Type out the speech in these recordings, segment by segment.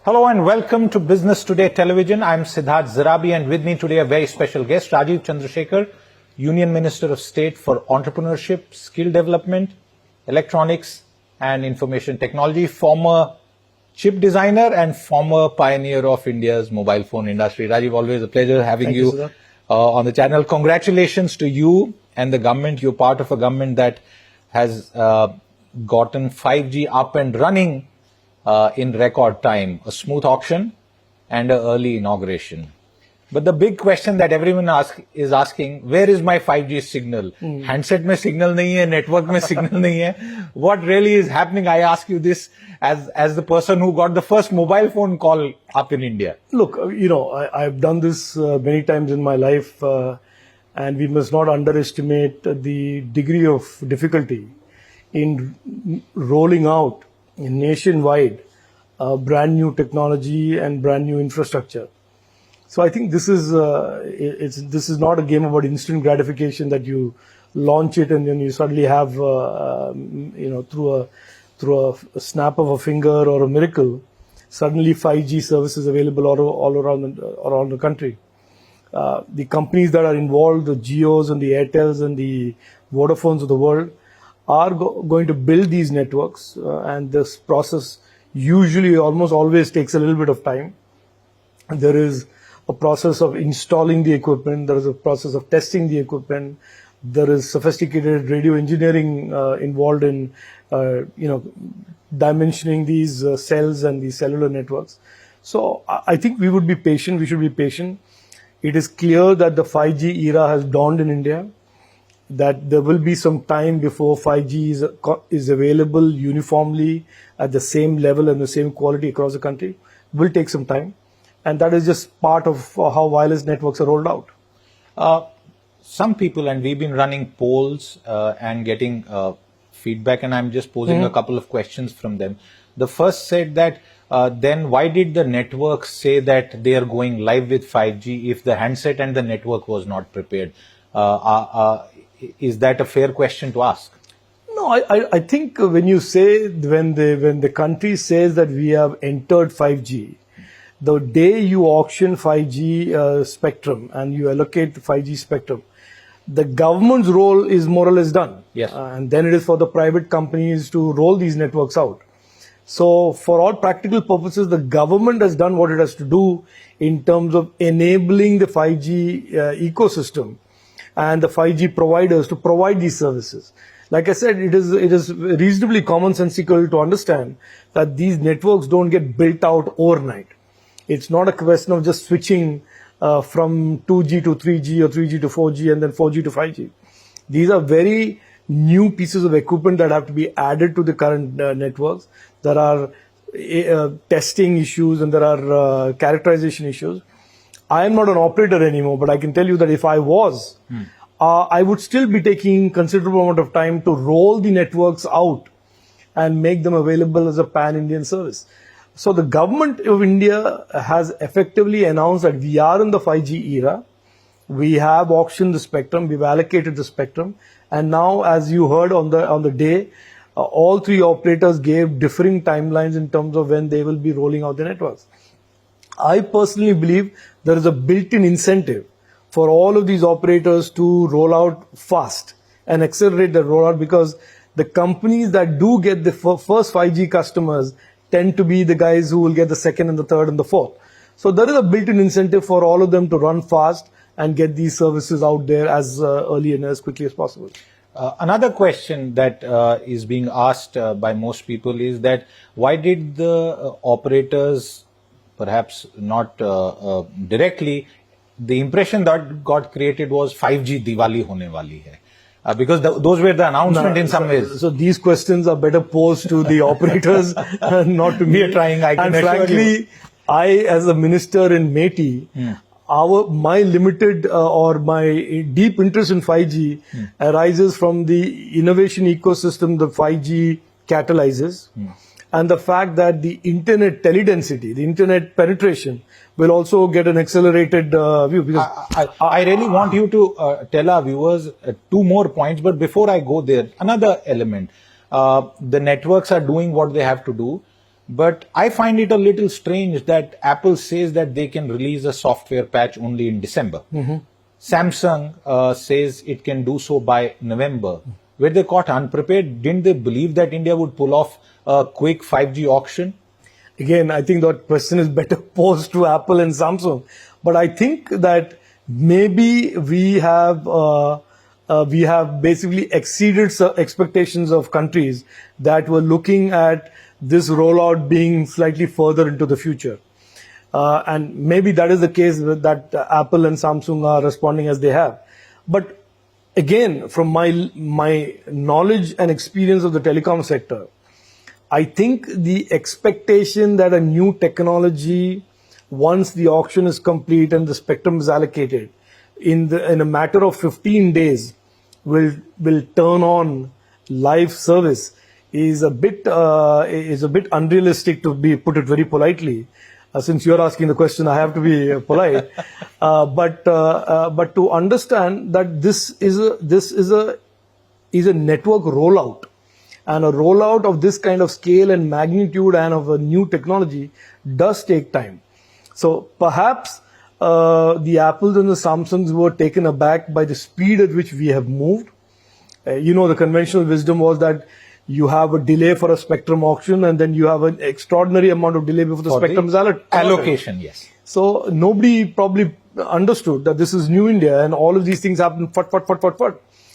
Hello and welcome to Business Today Television. I'm Siddharth Zarabi and with me today a very special guest, Rajeev Chandrasekhar, Union Minister of State for Entrepreneurship, Skill Development, Electronics and Information Technology, former chip designer and former pioneer of India's mobile phone industry. Rajeev, always a pleasure having Thank you on the channel. Congratulations to you and the government. You're part of a government that has gotten 5G up and running in record time, a smooth auction and an early inauguration. But the big question that everyone is asking, where is my 5G signal? Handset mein signal nahi hai, network mein signal nahi hai. What really is happening? I ask you this as the person who got the first mobile phone call up in India. Look, I've done this many times in my life and we must not underestimate the degree of difficulty in rolling out nationwide brand new technology and brand new infrastructure. So I think this is not a game about instant gratification that you launch it and then you suddenly have through a snap of a finger or a miracle, suddenly 5G services available all around the country. The companies that are involved, the Jios and the Airtels and the Vodafones of the world, are going to build these networks, and this process usually almost always takes a little bit of time. There is a process of installing the equipment, there is a process of testing the equipment, there is sophisticated radio engineering involved in dimensioning these cells and these cellular networks. So I think we should be patient. It is clear that the 5G era has dawned in India, that there will be some time before 5G is available uniformly at the same level and the same quality across the country. It will take some time. And that is just part of how wireless networks are rolled out. Some people, and we've been running polls and getting feedback, and I'm just posing a couple of questions from them. The first said that then why did the network say that they are going live with 5G if the handset and the network was not prepared? Is that a fair question to ask? No, I think when the country says that we have entered 5G, the day you auction 5G spectrum and you allocate the 5G spectrum, the government's role is more or less done. Yes. And then it is for the private companies to roll these networks out. So for all practical purposes, the government has done what it has to do in terms of enabling the 5G ecosystem and the 5G providers to provide these services. Like I said, it is reasonably commonsensical to understand that these networks don't get built out overnight. It's not a question of just switching from 2G to 3G or 3G to 4G and then 4G to 5G. These are very new pieces of equipment that have to be added to the current networks. There are testing issues and there are characterization issues. I am not an operator anymore, but I can tell you that if I was, I would still be taking considerable amount of time to roll the networks out and make them available as a pan-Indian service. So the government of India has effectively announced that we are in the 5G era. We have auctioned the spectrum, we've allocated the spectrum, and now, as you heard on the day, all three operators gave differing timelines in terms of when they will be rolling out the networks. I personally believe there is a built-in incentive for all of these operators to roll out fast and accelerate the rollout, because the companies that do get the first 5G customers tend to be the guys who will get the second and the third and the fourth. So there is a built-in incentive for all of them to run fast and get these services out there as early and as quickly as possible. Another question that is being asked by most people is that why did the operators, perhaps not directly, the impression that got created was 5G Diwali hone wali hai. Because those were the announcement in some ways. So these questions are better posed to the operators, not to me. We are trying, I can and frankly, I, as a minister in METI, my limited or my deep interest in 5G arises from the innovation ecosystem the 5G catalyzes, and the fact that the internet teledensity, the internet penetration, will also get an accelerated view. Because I really want you to tell our viewers two more points, but before I go there, another element. The networks are doing what they have to do. But I find it a little strange that Apple says that they can release a software patch only in December. Samsung says it can do so by November. Were they caught unprepared? Didn't they believe that India would pull off a quick 5G auction? Again, I think that question is better posed to Apple and Samsung. But I think that maybe we have basically exceeded expectations of countries that were looking at this rollout being slightly further into the future. And maybe that is the case that Apple and Samsung are responding as they have. But again, from my knowledge and experience of the telecom sector, I think the expectation that a new technology, once the auction is complete and the spectrum is allocated, in a matter of 15 days, will turn on live service is a bit unrealistic, to put it very politely. Since you're asking the question, I have to be polite. But to understand that this is a network rollout, and a rollout of this kind of scale and magnitude and of a new technology does take time. So perhaps the Apples and the Samsungs were taken aback by the speed at which we have moved. The conventional wisdom was that you have a delay for a spectrum auction, and then you have an extraordinary amount of delay before the spectrum is allocation. Yes. So nobody probably understood that this is new India, and all of these things happen fut.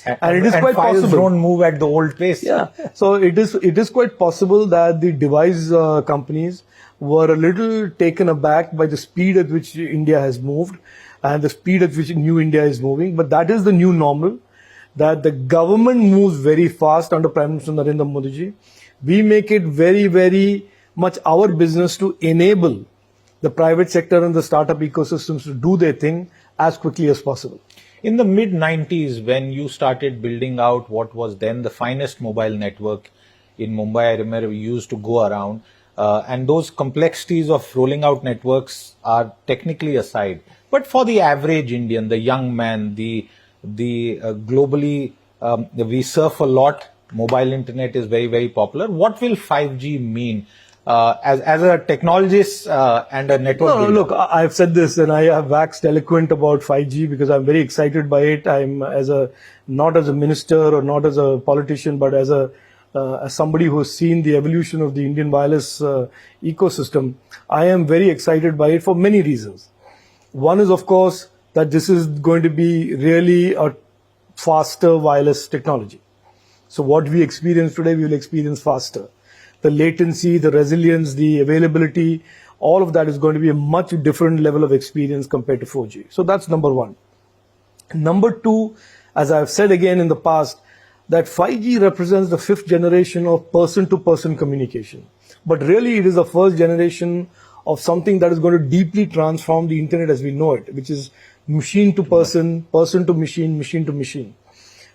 And it is quite possible. Don't move at the old pace. Yeah. So it is quite possible that the device companies were a little taken aback by the speed at which India has moved and the speed at which new India is moving. But that is the new normal, that the government moves very fast under Prime Minister Narendra Modi ji. We make it very, very much our business to enable the private sector and the startup ecosystems to do their thing as quickly as possible. In the mid-90s, when you started building out what was then the finest mobile network in Mumbai, I remember we used to go around, and those complexities of rolling out networks are technically aside. But for the average Indian, the young man, the globally, we surf a lot. Mobile internet is very, very popular. What will 5G mean? As a technologist and a network builder? Look, I've said this and I have waxed eloquent about 5G because I'm very excited by it. I'm not as a minister or not as a politician, but as somebody who has seen the evolution of the Indian wireless ecosystem. I am very excited by it for many reasons. One is, of course, that this is going to be really a faster wireless technology. So what we experience today, we will experience faster. The latency, the resilience, the availability, all of that is going to be a much different level of experience compared to 4G. So that's number one. Number two, as I've said again in the past, that 5G represents the fifth generation of person-to-person communication. But really it is the first generation of something that is going to deeply transform the internet as we know it, which is machine to person, person to machine, machine to machine.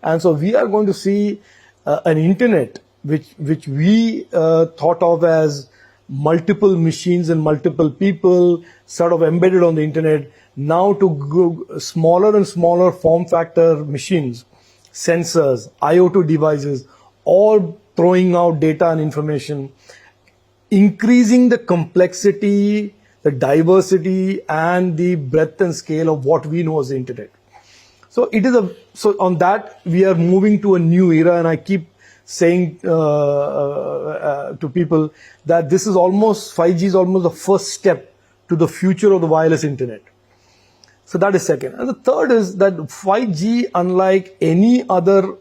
And so we are going to see an internet which we thought of as multiple machines and multiple people sort of embedded on the internet, now to go smaller and smaller form factor machines, sensors, IoT devices, all throwing out data and information, increasing the complexity, the diversity, and the breadth and scale of what we know as the internet. So on that we are moving to a new era, and I keep saying to people that 5G is almost the first step to the future of the wireless internet. So that is second. And the third is that 5G, unlike any other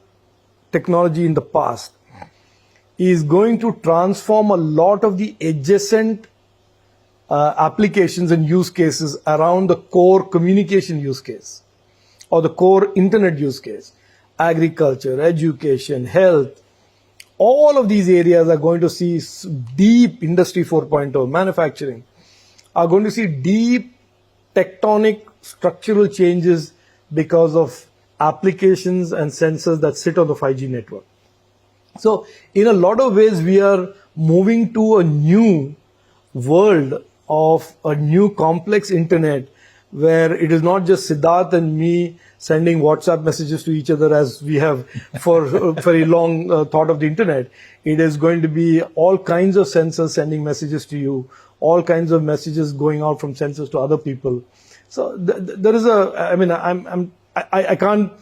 technology in the past, is going to transform a lot of the adjacent applications and use cases around the core communication use case or the core internet use case. Agriculture, education, health, all of these areas are going to see deep Industry 4.0, manufacturing, are going to see deep tectonic structural changes because of applications and sensors that sit on the 5G network. So in a lot of ways, we are moving to a new world of a new complex internet where it is not just Siddharth and me sending WhatsApp messages to each other as we have for a very long thought of the internet. It is going to be all kinds of sensors sending messages to you, all kinds of messages going out from sensors to other people. So there is I can't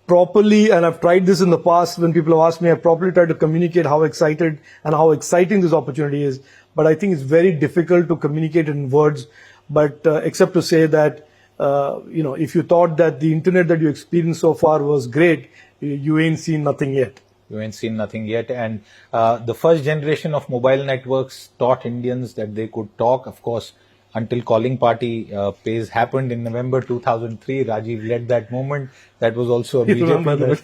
properly, and I've tried this in the past when people have asked me, I've properly tried to communicate how excited and how exciting this opportunity is. But I think it's very difficult to communicate in words, but except to say that, if you thought that the internet that you experienced so far was great, you ain't seen nothing yet. You ain't seen nothing yet. And the first generation of mobile networks taught Indians that they could talk. Of course, until calling party phase happened in November 2003, Rajeev led that movement. That was also a BJP movement.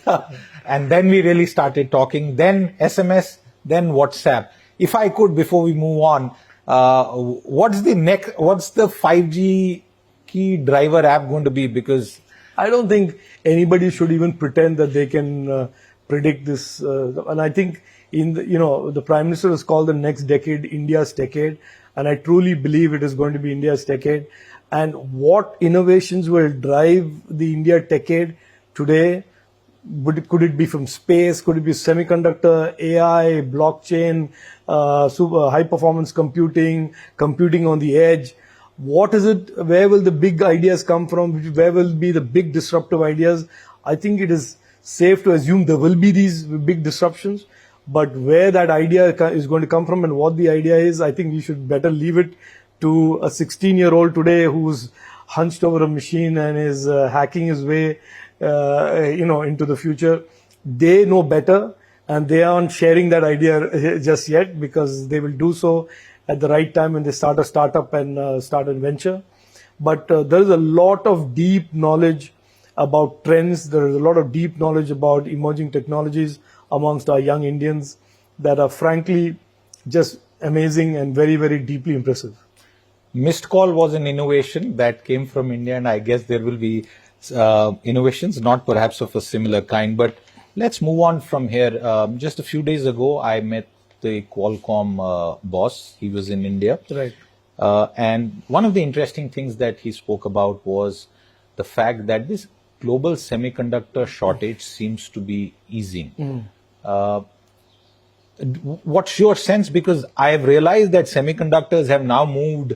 And then we really started talking. Then SMS, then WhatsApp. If I could, before we move on, what's the 5G key driver app going to be? Because I don't think anybody should even pretend that they can predict this. And I think the Prime Minister has called the next decade India's decade. And I truly believe it is going to be India's decade. And what innovations will drive the India decade today? Could it be from space? Could it be semiconductor, AI, blockchain, super high performance computing on the edge? What is it? Where will the big ideas come from? Where will be the big disruptive ideas? I think it is safe to assume there will be these big disruptions, but where that idea is going to come from and what the idea is, I think we should better leave it to a 16-year-old today who's hunched over a machine and is hacking his way, into the future. They know better, and they aren't sharing that idea just yet, because they will do so at the right time when they start a startup and start a venture. But there is a lot of deep knowledge about trends. There is a lot of deep knowledge about emerging technologies amongst our young Indians that are frankly just amazing and very, very deeply impressive. Missed Call was an innovation that came from India, and I guess there will be innovations, not perhaps of a similar kind. But let's move on from here. Just a few days ago, I met the Qualcomm boss. He was in India. Right. And one of the interesting things that he spoke about was the fact that this global semiconductor shortage seems to be easing. What's your sense? Because I've realized that semiconductors have now moved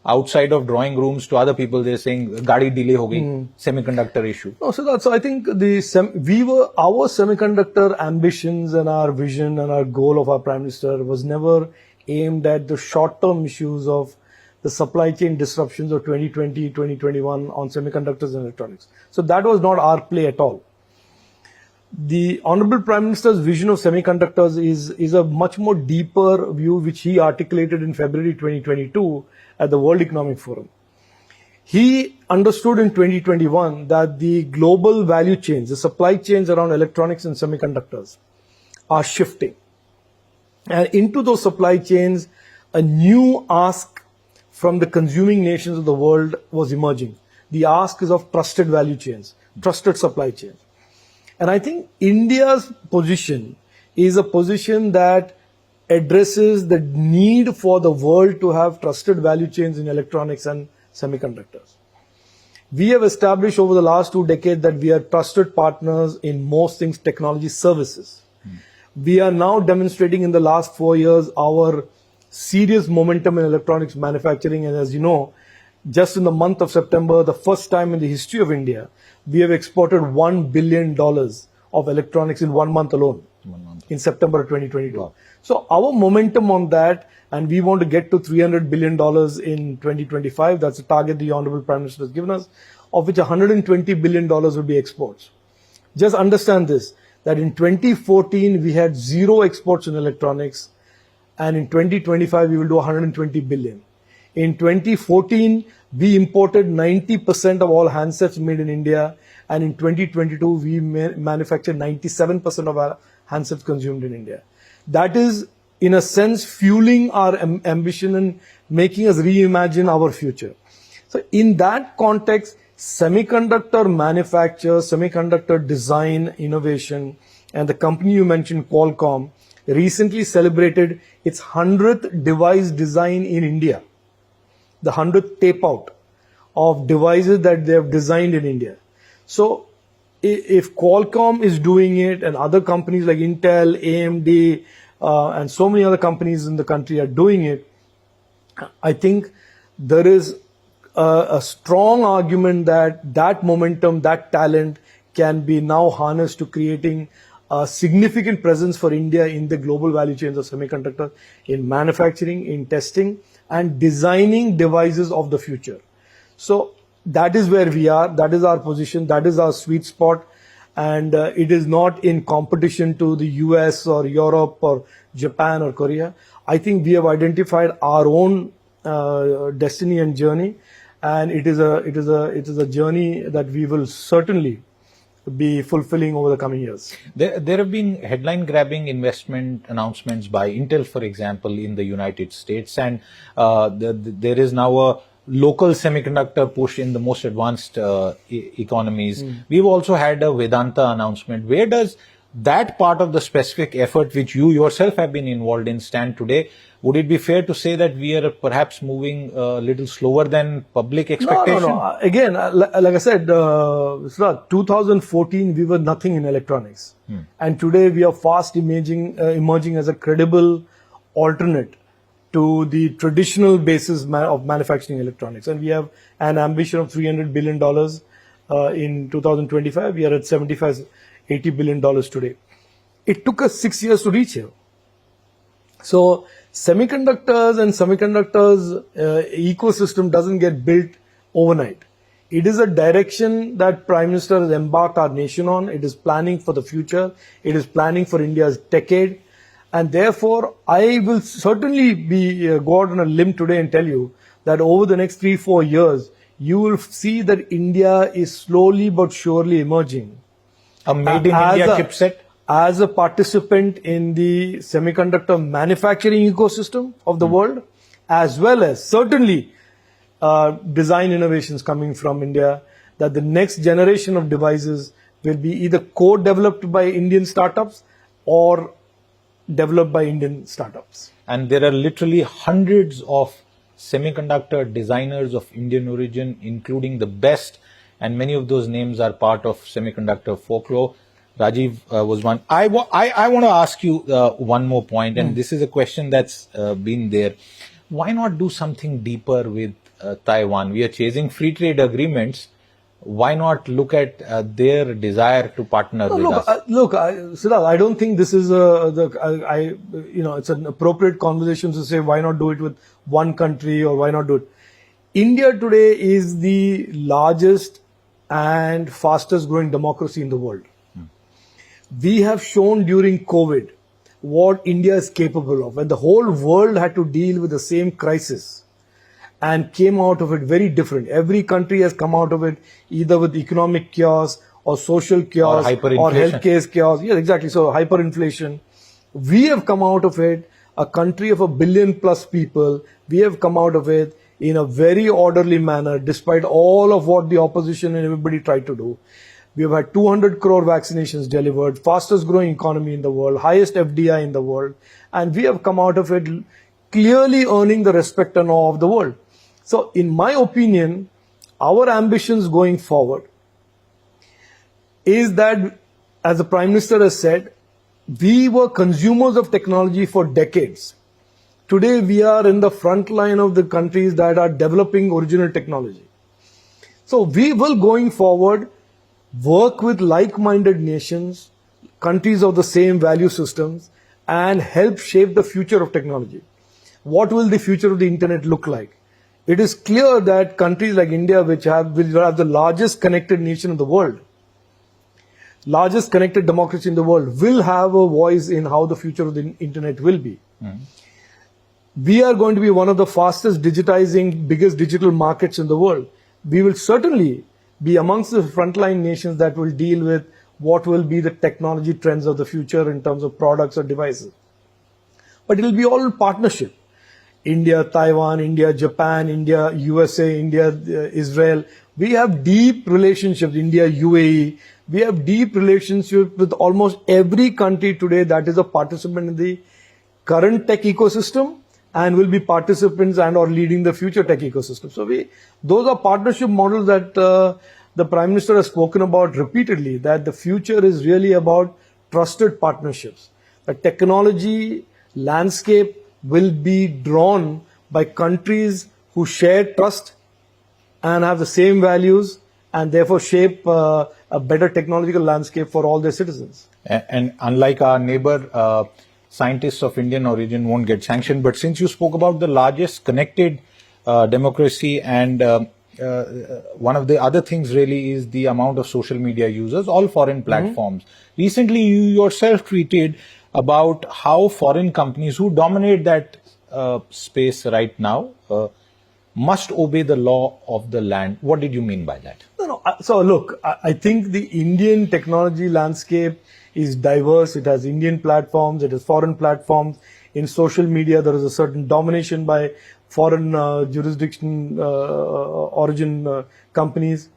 outside of drawing rooms to other people. They're saying, "Gaadi delay ho gayi, semiconductor issue." No, so I think our semiconductor ambitions and our vision and our goal of our Prime Minister was never aimed at the short-term issues of the supply chain disruptions of 2020, 2021 on semiconductors and electronics. So that was not our play at all. The Honorable Prime Minister's vision of semiconductors is a much more deeper view, which he articulated in February 2022 at the World Economic Forum. He understood in 2021 that the global value chains, the supply chains around electronics and semiconductors are shifting. And into those supply chains, a new ask from the consuming nations of the world was emerging. The ask is of trusted value chains, trusted supply chains. And I think India's position is a position that addresses the need for the world to have trusted value chains in electronics and semiconductors. We have established over the last 2 decades that we are trusted partners in most things technology services. We are now demonstrating in the last 4 years our serious momentum in electronics manufacturing. And as you know, just in the month of September, the first time in the history of India, we have exported $1 billion of electronics in 1 month alone. 1 month. In September 2022. Wow. So our momentum on that, and we want to get to $300 billion in 2025. That's a target the Honorable Prime Minister has given us, of which $120 billion will be exports. Just understand this, that in 2014, we had 0 exports in electronics, and in 2025, we will do 120 billion. In 2014, we imported 90% of all handsets made in India, and in 2022, we manufactured 97% of our handsets consumed in India. That is, in a sense, fueling our ambition and making us reimagine our future. So in that context, semiconductor manufacture, semiconductor design, innovation, and the company you mentioned, Qualcomm, recently celebrated its 100th device design in India, the 100th tape out of devices that they have designed in India. So if Qualcomm is doing it and other companies like Intel, AMD, and so many other companies in the country are doing it, I think there is a strong argument that that momentum, that talent can be now harnessed to creating a significant presence for India in the global value chains of semiconductors, in manufacturing, in testing, and designing devices of the future. So that is where we are. That is our position. That is our sweet spot. And it is not in competition to the US or Europe or Japan or Korea. I think we have identified our own destiny and journey, and it is a journey that we will certainly be fulfilling over the coming years. There have been headline-grabbing investment announcements by Intel, for example, in the United States, and there is now a local semiconductor push in the most advanced economies. We've also had a Vedanta announcement. Where does that part of the specific effort, which you yourself have been involved in, stand today? Would it be fair to say that we are perhaps moving a little slower than public expectation? No. Again, like I said, 2014, we were nothing in electronics. And today we are fast emerging as a credible alternate to the traditional basis of manufacturing electronics. And we have an ambition of $300 billion in 2025. We are at $80 billion today. It took us 6 years to reach here. So semiconductors ecosystem doesn't get built overnight. It is a direction that Prime Minister has embarked our nation on. It is planning for the future. It is planning for India's decade. And therefore, I will certainly go out on a limb today and tell you that over the next 3-4 years, you will see that India is slowly but surely emerging. A made in India chipset? As a participant in the semiconductor manufacturing ecosystem of the world, as well as certainly design innovations coming from India, that the next generation of devices will be either co-developed by Indian startups or developed by Indian startups. And there are literally hundreds of semiconductor designers of Indian origin, including the best, and many of those names are part of semiconductor folklore. Rajeev was one. I want to ask you one more point, and this is a question that's been there. Why not do something deeper with Taiwan? We are chasing free trade agreements. Why not look at their desire to partner with us? Siddharth, I don't think this is it's an appropriate conversation to say why not do it with one country or why not do it. India today is the largest and fastest growing democracy in the world. We have shown during COVID what India is capable of, and the whole world had to deal with the same crisis and came out of it very different. Every country has come out of it either with economic chaos or social chaos or healthcare chaos. Yeah, exactly. So hyperinflation. We have come out of it, a country of 1 billion plus people. We have come out of it in a very orderly manner, despite all of what the opposition and everybody tried to do. We have had 200 crore vaccinations delivered, fastest growing economy in the world, highest FDI in the world, and we have come out of it clearly earning the respect and awe of the world. So in my opinion, our ambitions going forward is that, as the Prime Minister has said, we were consumers of technology for decades. Today we are in the front line of the countries that are developing original technology. So we will, going forward, work with like-minded nations, countries of the same value systems, and help shape the future of technology. What will the future of the internet look like? It is clear that countries like India, which have the largest connected nation in the world, largest connected democracy in the world, will have a voice in how the future of the internet will be. We are going to be one of the fastest digitizing, biggest digital markets in the world. We will certainly be amongst the frontline nations that will deal with what will be the technology trends of the future in terms of products or devices. But it will be all partnership. India, Taiwan, India, Japan, India, USA, India, Israel. We have deep relationships, India, UAE. We have deep relationships with almost every country today that is a participant in the current tech ecosystem and will be participants and or leading the future tech ecosystem. So those are partnership models that the Prime Minister has spoken about repeatedly, that the future is really about trusted partnerships. The technology landscape will be drawn by countries who share trust and have the same values and therefore shape a better technological landscape for all their citizens. And unlike our neighbor, scientists of Indian origin won't get sanctioned. But since you spoke about the largest connected democracy, and one of the other things really is the amount of social media users, all foreign platforms. Recently, you yourself tweeted about how foreign companies who dominate that space right now must obey the law of the land. What did you mean by that? No. So look, I think the Indian technology landscape is diverse. It has Indian platforms, it has foreign platforms. In social media, there is a certain domination by foreign jurisdiction origin companies.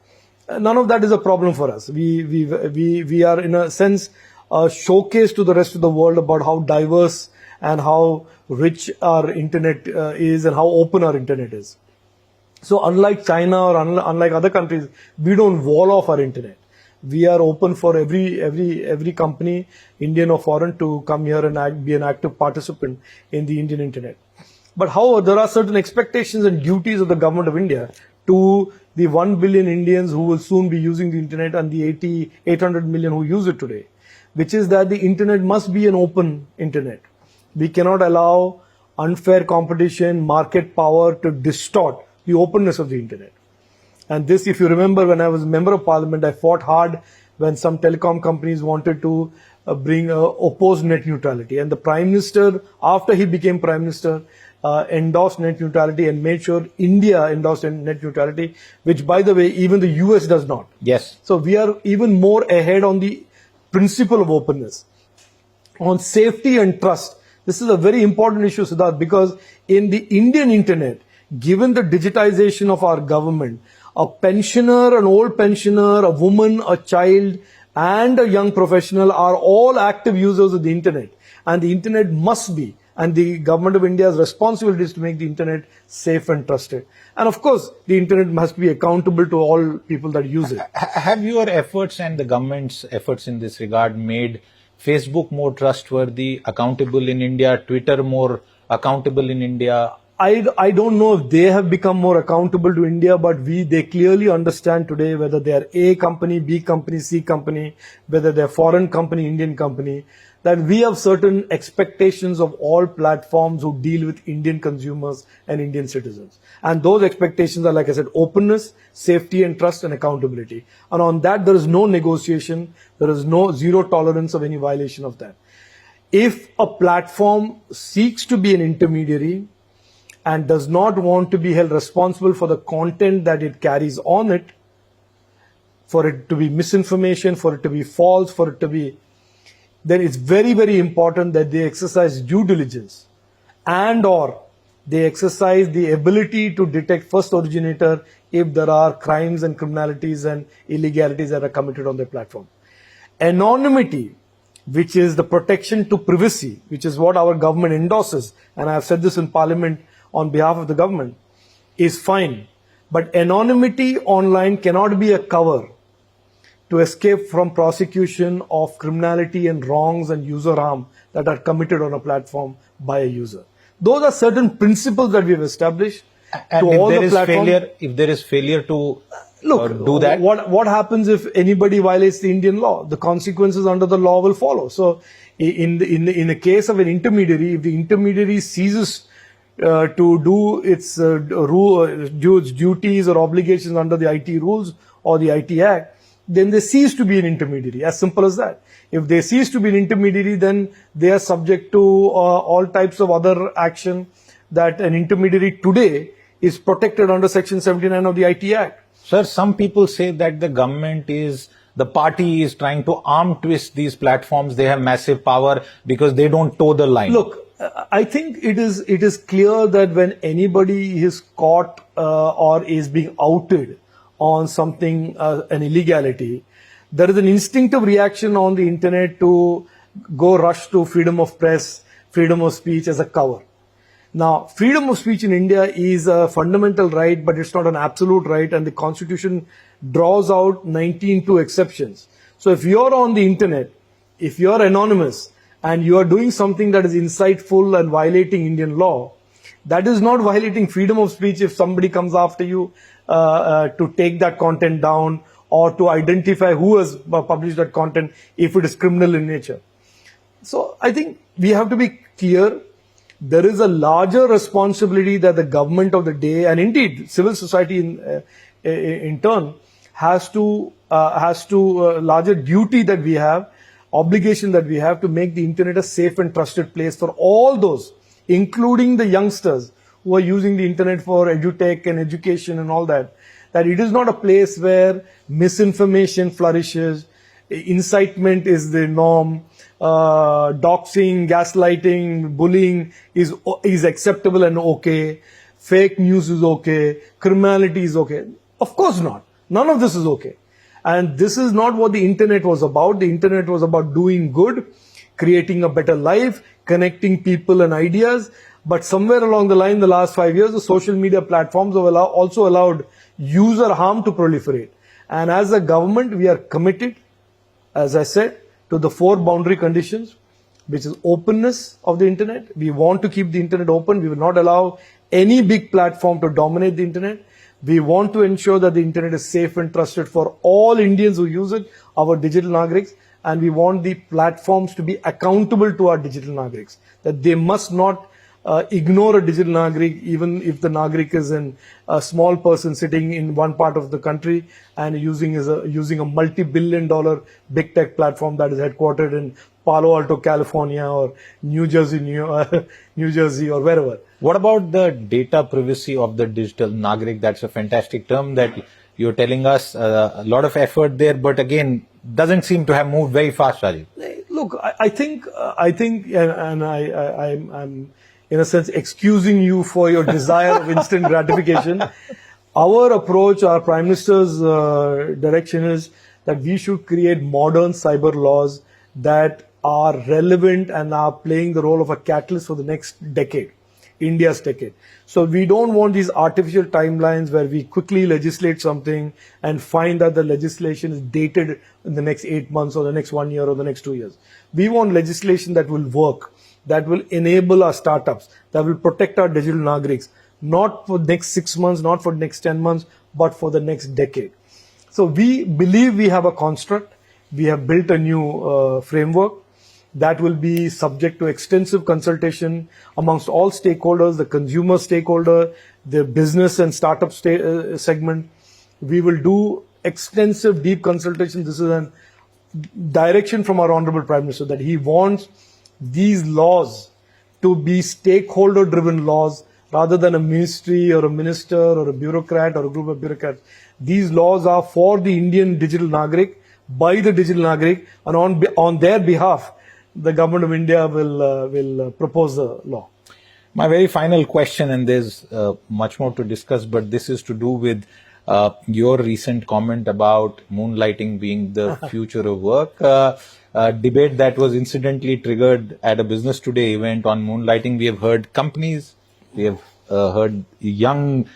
None of that is a problem for us. We are in a sense a showcase to the rest of the world about how diverse and how rich our internet is and how open our internet is. So unlike China or unlike other countries, we don't wall off our internet. We are open for every company, Indian or foreign, to come here and be an active participant in the Indian internet. But however, there are certain expectations and duties of the government of India to the 1 billion Indians who will soon be using the internet and the 800 million who use it today, which is that the internet must be an open internet. We cannot allow unfair competition, market power to distort the openness of the internet. And this, if you remember, when I was a member of parliament, I fought hard when some telecom companies wanted to oppose net neutrality. And the Prime Minister, after he became Prime Minister, endorsed net neutrality and made sure India endorsed net neutrality, which, by the way, even the US does not. Yes. So we are even more ahead on the principle of openness. On safety and trust, this is a very important issue, Siddharth, because in the Indian internet, given the digitization of our government, a pensioner, an old pensioner, a woman, a child, and a young professional are all active users of the internet. And the internet must be, and the government of India's responsibility is to make the internet safe and trusted. And of course, the internet must be accountable to all people that use it. Have your efforts and the government's efforts in this regard made Facebook more trustworthy, accountable in India, Twitter more accountable in India? I don't know if they have become more accountable to India, but they clearly understand today whether they are A company, B company, C company, whether they are foreign company, Indian company, that we have certain expectations of all platforms who deal with Indian consumers and Indian citizens. And those expectations are, like I said, openness, safety and trust and accountability. And on that, there is no negotiation. There is no zero tolerance of any violation of that. If a platform seeks to be an intermediary and does not want to be held responsible for the content that it carries on it, for it to be misinformation, for it to be false, for it to be, then it's very, very important that they exercise due diligence and or they exercise the ability to detect first originator if there are crimes and criminalities and illegalities that are committed on their platform. Anonymity, which is the protection to privacy, which is what our government endorses, and I have said this in Parliament on behalf of the government, is fine. But anonymity online cannot be a cover to escape from prosecution of criminality and wrongs and user harm that are committed on a platform by a user. Those are certain principles that we have established. And if there is failure to do that, what happens if anybody violates the Indian law? The consequences under the law will follow. So, in the case of an intermediary, if the intermediary ceases to do its duties or obligations under the IT rules or the IT Act, then they cease to be an intermediary. As simple as that. If they cease to be an intermediary, then they are subject to all types of other action that an intermediary today is protected under Section 79 of the IT Act. Sir, some people say that the party is trying to arm twist these platforms. They have massive power because they don't toe the line. Look, I think it is clear that when anybody is caught or is being outed on something, an illegality, there is an instinctive reaction on the internet to go rush to freedom of press, freedom of speech as a cover. Now, freedom of speech in India is a fundamental right, but it's not an absolute right, and the constitution draws out 19 exceptions. So if you're on the internet, if you're anonymous, and you are doing something that is insightful and violating Indian law, that is not violating freedom of speech if somebody comes after you to take that content down or to identify who has published that content if it is criminal in nature. So I think we have to be clear. There is a larger responsibility that the government of the day, and indeed civil society in turn, has to larger duty that we have, obligation that we have to make the internet a safe and trusted place for all those, including the youngsters who are using the internet for edutech and education and all that, that it is not a place where misinformation flourishes, incitement is the norm, doxing, gaslighting, bullying is acceptable and okay, fake news is okay, criminality is okay. Of course not. None of this is okay. And this is not what the internet was about. The internet was about doing good, creating a better life, connecting people and ideas. But somewhere along the line, the last 5 years, the social media platforms have also allowed user harm to proliferate. And as a government, we are committed, as I said, to the 4 boundary conditions, which is openness of the internet. We want to keep the internet open. We will not allow any big platform to dominate the internet. We want to ensure that the internet is safe and trusted for all Indians who use it, our digital nagriks, and we want the platforms to be accountable to our digital nagriks, that they must not ignore a digital nagrik, even if the nagrik is a small person sitting in one part of the country and using a multi-billion-dollar big tech platform that is headquartered in Palo Alto, California, or New Jersey, New Jersey, or wherever. What about the data privacy of the digital nagrik? That's a fantastic term that you're telling us. A lot of effort there, but again, doesn't seem to have moved very fast, Rajeev. Look, I think, and I'm in a sense excusing you for your desire of instant gratification. Our approach, our Prime Minister's direction is that we should create modern cyber laws that are relevant and are playing the role of a catalyst for the next decade, India's decade. So we don't want these artificial timelines where we quickly legislate something and find that the legislation is dated in the next 8 months or the next 1 year or the next 2 years. We want legislation that will work, that will enable our startups, that will protect our digital nagriks, not for the next 6 months, not for the next 10 months, but for the next decade. So we believe we have a construct. We have built a new framework that will be subject to extensive consultation amongst all stakeholders, the consumer stakeholder, the business and startup segment. We will do extensive, deep consultation. This is a direction from our Honorable Prime Minister that he wants these laws to be stakeholder-driven laws rather than a ministry or a minister or a bureaucrat or a group of bureaucrats. These laws are for the Indian digital nagrik, by the digital nagrik, and on their behalf, the government of India will propose the law. My very final question, and there's much more to discuss, but this is to do with your recent comment about moonlighting being the future of work. A debate that was incidentally triggered at a Business Today event on moonlighting. We have heard companies, we have heard young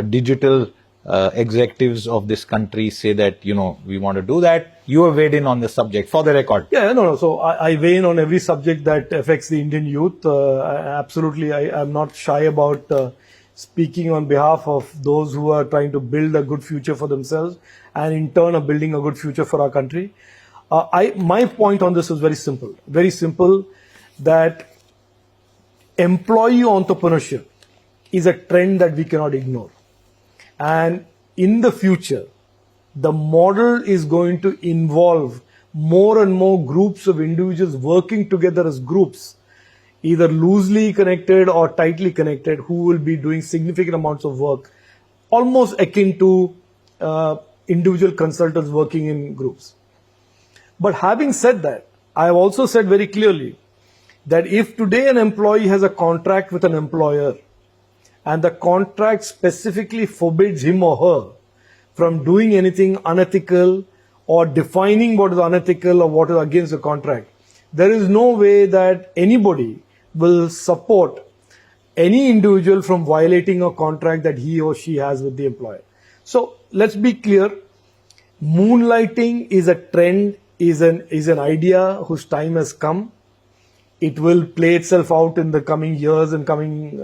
digital executives of this country say that, we want to do that. You have weighed in on the subject, for the record. Yeah, no. So I weigh in on every subject that affects the Indian youth. Absolutely, I'm not shy about speaking on behalf of those who are trying to build a good future for themselves and in turn are building a good future for our country. My point on this is very simple, that employee entrepreneurship is a trend that we cannot ignore. And in the future, the model is going to involve more and more groups of individuals working together as groups, either loosely connected or tightly connected, who will be doing significant amounts of work, almost akin to individual consultants working in groups. But having said that, I have also said very clearly that if today an employee has a contract with an employer and the contract specifically forbids him or her from doing anything unethical or defining what is unethical or what is against the contract, there is no way that anybody will support any individual from violating a contract that he or she has with the employer. So let's be clear. Moonlighting is a trend, is an idea whose time has come. It will play itself out in the coming years and coming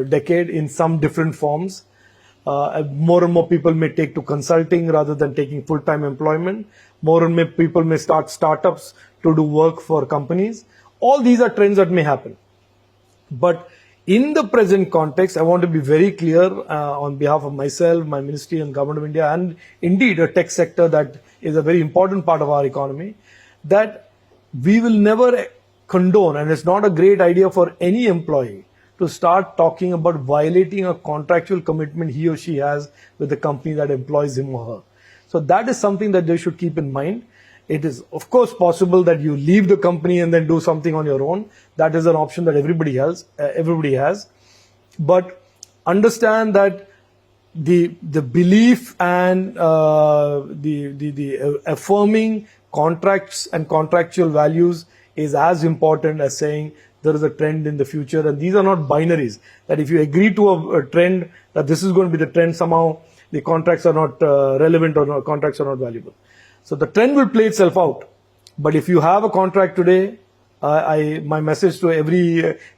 decade in some different forms. More and more people may take to consulting rather than taking full-time employment. More and more people may start startups to do work for companies. All these are trends that may happen. But in the present context, I want to be very clear on behalf of myself, my ministry and Government of India, and indeed a tech sector that is a very important part of our economy, that we will never condone, and it's not a great idea for any employee to start talking about violating a contractual commitment he or she has with the company that employs him or her. So that is something that they should keep in mind. It is, of course, possible that you leave the company and then do something on your own. That is an option that everybody has. But understand that the belief and the affirming contracts and contractual values is as important as saying there is a trend in the future. And these are not binaries, that if you agree to a trend, that this is going to be the trend, somehow the contracts are not relevant or contracts are not valuable. So the trend will play itself out. But if you have a contract today, my message to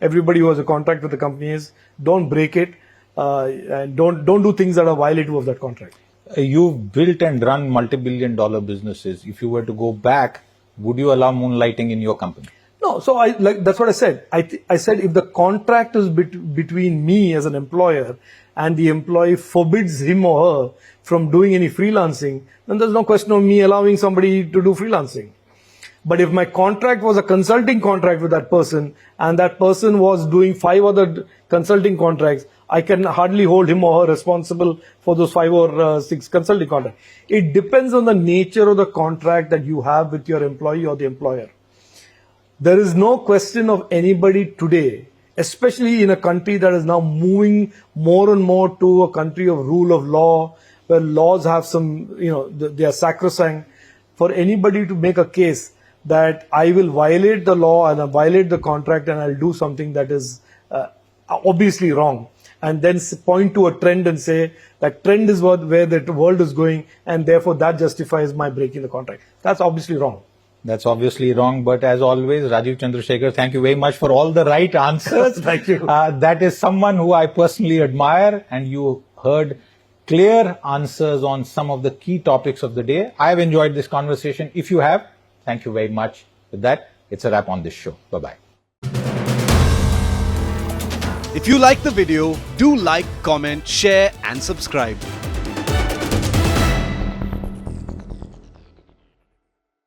everybody who has a contract with the company is don't break it and don't do things that are violative of that contract. You've built and run multi-billion-dollar businesses. If you were to go back, would you allow moonlighting in your company? No, so that's what I said. I said if the contract is between me as an employer and the employee forbids him or her from doing any freelancing, then there's no question of me allowing somebody to do freelancing. But if my contract was a consulting contract with that person and that person was doing 5 other consulting contracts, I can hardly hold him or her responsible for those 5 or 6 consulting contracts. It depends on the nature of the contract that you have with your employee or the employer. There is no question of anybody today, especially in a country that is now moving more and more to a country of rule of law, where laws have some, they are sacrosanct, for anybody to make a case that I will violate the law and I violate the contract and I'll do something that is obviously wrong, and then point to a trend and say that trend is where the world is going and therefore that justifies my breaking the contract. That's obviously wrong. That's obviously wrong, but as always, Rajeev Chandrasekhar, thank you very much for all the right answers. Thank you. That is someone who I personally admire, and you heard clear answers on some of the key topics of the day. I've enjoyed this conversation. If you have, thank you very much. With that, it's a wrap on this show. Bye-bye. If you like the video, do like, comment, share and subscribe.